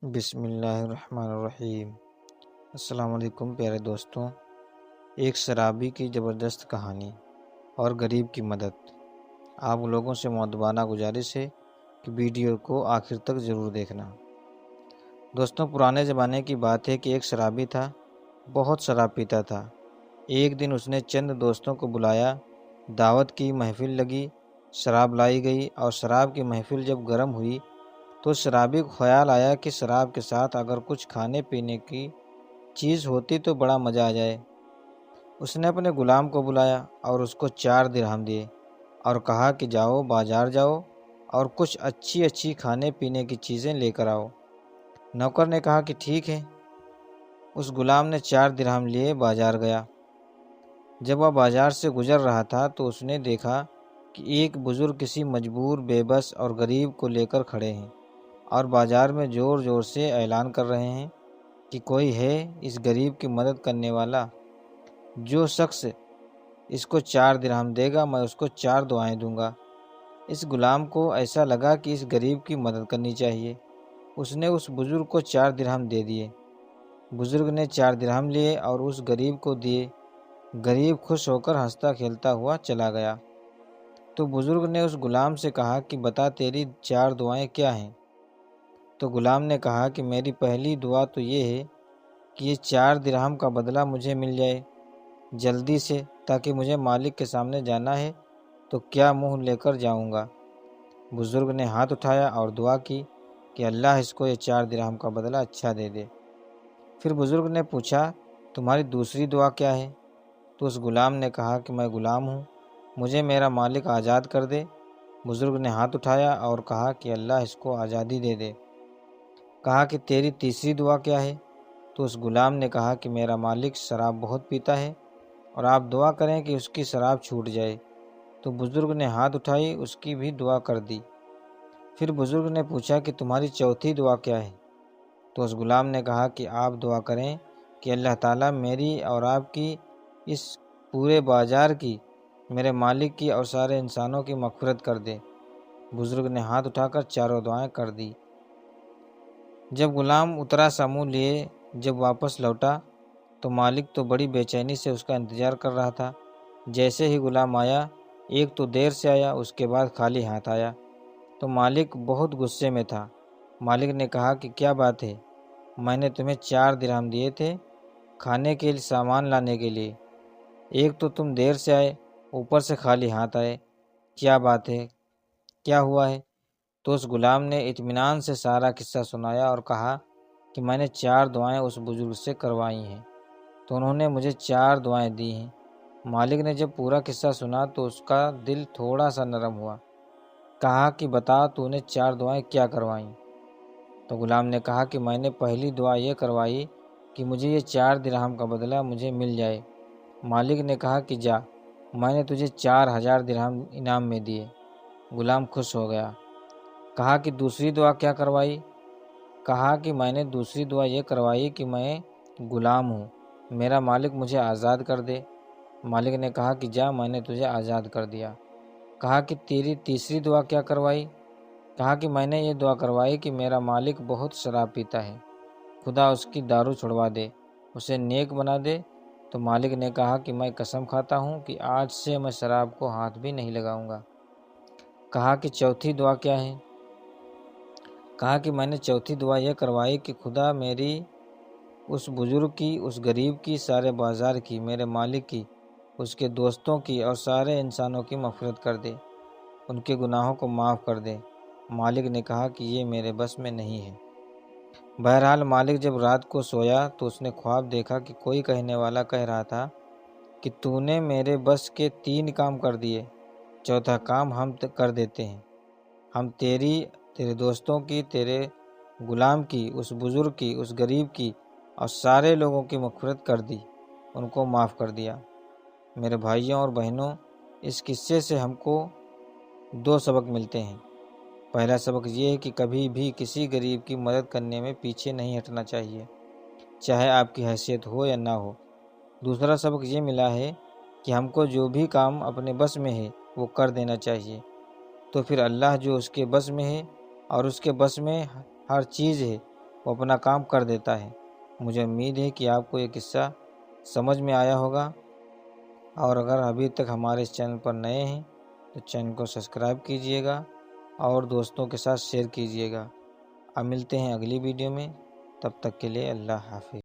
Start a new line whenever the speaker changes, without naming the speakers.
بسم اللہ الرحمن الرحیم۔ السلام علیکم پیارے دوستوں، ایک شرابی کی زبردست کہانی اور غریب کی مدد۔ آپ لوگوں سے مؤدبانہ گزارش ہے کہ ویڈیو کو آخر تک ضرور دیکھنا۔ دوستوں، پرانے زمانے کی بات ہے کہ ایک شرابی تھا، بہت شراب پیتا تھا۔ ایک دن اس نے چند دوستوں کو بلایا، دعوت کی، محفل لگی، شراب لائی گئی، اور شراب کی محفل جب گرم ہوئی تو شرابی کو خیال آیا کہ شراب کے ساتھ اگر کچھ کھانے پینے کی چیز ہوتی تو بڑا مزہ آ جائے۔ اس نے اپنے غلام کو بلایا اور اس کو 4 درہم دیے اور کہا کہ جاؤ بازار جاؤ اور کچھ اچھی کھانے پینے کی چیزیں لے کر آؤ۔ نوکر نے کہا کہ ٹھیک ہے۔ اس غلام نے 4 درہم لیے بازار گیا۔ جب وہ بازار سے گزر رہا تھا تو اس نے دیکھا کہ ایک بزرگ کسی مجبور، بے بس اور غریب کو لے کر کھڑے ہیں اور بازار میں زور زور سے اعلان کر رہے ہیں کہ کوئی ہے اس غریب کی مدد کرنے والا؟ جو شخص اس کو 4 درہم دے گا میں اس کو 4 دعائیں دوں گا۔ اس غلام کو ایسا لگا کہ اس غریب کی مدد کرنی چاہیے۔ اس نے اس بزرگ کو 4 درہم دے دیے۔ بزرگ نے 4 درہم لیے اور اس غریب کو دیے۔ غریب خوش ہو کر ہنستا کھیلتا ہوا چلا گیا۔ تو بزرگ نے اس غلام سے کہا کہ بتا تیری 4 دعائیں کیا ہیں؟ تو غلام نے کہا کہ میری پہلی دعا تو یہ ہے کہ یہ 4 درہم کا بدلہ مجھے مل جائے جلدی سے، تاکہ مجھے مالک کے سامنے جانا ہے تو کیا منہ لے کر جاؤں گا۔ بزرگ نے ہاتھ اٹھایا اور دعا کی کہ اللہ اس کو یہ 4 درہم کا بدلہ اچھا دے دے۔ پھر بزرگ نے پوچھا تمہاری دوسری دعا کیا ہے؟ تو اس غلام نے کہا کہ میں غلام ہوں، مجھے میرا مالک آزاد کر دے۔ بزرگ نے ہاتھ اٹھایا اور کہا کہ اللہ اس کو آزادی دے دے۔ کہا کہ تیری تیسری دعا کیا ہے؟ تو اس غلام نے کہا کہ میرا مالک شراب بہت پیتا ہے اور آپ دعا کریں کہ اس کی شراب چھوٹ جائے۔ تو بزرگ نے ہاتھ اٹھائی، اس کی بھی دعا کر دی۔ پھر بزرگ نے پوچھا کہ تمہاری چوتھی دعا کیا ہے؟ تو اس غلام نے کہا کہ آپ دعا کریں کہ اللہ تعالیٰ میری اور آپ کی، اس پورے بازار کی، میرے مالک کی اور سارے انسانوں کی مغفرت کر دے۔ بزرگ نے ہاتھ اٹھا کر چاروں دعائیں کر دی۔ جب غلام اترا سا منہ لیے جب واپس لوٹا تو مالک تو بڑی بے چینی سے اس کا انتظار کر رہا تھا۔ جیسے ہی غلام آیا، ایک تو دیر سے آیا، اس کے بعد خالی ہاتھ آیا، تو مالک بہت غصے میں تھا۔ مالک نے کہا کہ کیا بات ہے؟ میں نے تمہیں 4 درہم دیے تھے کھانے کے سامان لانے کے لیے، ایک تو تم دیر سے آئے، اوپر سے خالی ہاتھ آئے، کیا بات ہے؟ کیا ہوا ہے؟ تو اس غلام نے اطمینان سے سارا قصہ سنایا اور کہا کہ میں نے 4 دعائیں اس بزرگ سے کروائی ہیں تو انہوں نے مجھے 4 دعائیں دی ہیں۔ مالک نے جب پورا قصہ سنا تو اس کا دل تھوڑا سا نرم ہوا۔ کہا کہ بتا تو نے 4 دعائیں کیا کروائیں؟ تو غلام نے کہا کہ میں نے پہلی دعا یہ کروائی کہ مجھے یہ 4 درہم کا بدلہ مجھے مل جائے۔ مالک نے کہا کہ جا، میں نے تجھے 4000 درہم انعام میں دیے۔ غلام خوش ہو گیا۔ کہا کہ دوسری دعا کیا کروائی؟ کہا کہ میں نے دوسری دعا یہ کروائی کہ میں غلام ہوں، میرا مالک مجھے آزاد کر دے۔ مالک نے کہا کہ جا، میں نے تجھے آزاد کر دیا۔ کہا کہ تیری تیسری دعا کیا کروائی؟ کہا کہ میں نے یہ دعا کروائی کہ میرا مالک بہت شراب پیتا ہے، خدا اس کی دارو چھڑوا دے، اسے نیک بنا دے۔ تو مالک نے کہا کہ میں قسم کھاتا ہوں کہ آج سے میں شراب کو ہاتھ بھی نہیں لگاؤں گا۔ کہا کہ چوتھی دعا کیا ہے؟ کہا کہ میں نے چوتھی دعا یہ کروائی کہ خدا میری، اس بزرگ کی، اس غریب کی، سارے بازار کی، میرے مالک کی، اس کے دوستوں کی اور سارے انسانوں کی مغفرت کر دے، ان کے گناہوں کو معاف کر دے۔ مالک نے کہا کہ یہ میرے بس میں نہیں ہے۔ بہرحال مالک جب رات کو سویا تو اس نے خواب دیکھا کہ کوئی کہنے والا کہہ رہا تھا کہ تو نے میرے بس کے 3 کام کر دیے، چوتھا کام ہم کر دیتے ہیں۔ ہم تیری، تیرے دوستوں کی، تیرے غلام کی، اس بزرگ کی، اس غریب کی اور سارے لوگوں کی مغفرت کر دی، ان کو معاف کر دیا۔ میرے بھائیوں اور بہنوں، اس قصے سے ہم کو 2 سبق ملتے ہیں۔ پہلا سبق یہ ہے کہ کبھی بھی کسی غریب کی مدد کرنے میں پیچھے نہیں ہٹنا چاہیے، چاہے آپ کی حیثیت ہو یا نہ ہو۔ دوسرا سبق یہ ملا ہے کہ ہم کو جو بھی کام اپنے بس میں ہے وہ کر دینا چاہیے، تو پھر اللہ جو اس کے بس میں ہے اور اس کے بس میں ہر چیز ہے وہ اپنا کام کر دیتا ہے۔ مجھے امید ہے کہ آپ کو یہ قصہ سمجھ میں آیا ہوگا، اور اگر ابھی تک ہمارے اس چینل پر نئے ہیں تو چینل کو سبسکرائب کیجئے گا اور دوستوں کے ساتھ شیئر کیجئے گا۔ اب ملتے ہیں اگلی ویڈیو میں، تب تک کے لیے اللہ حافظ۔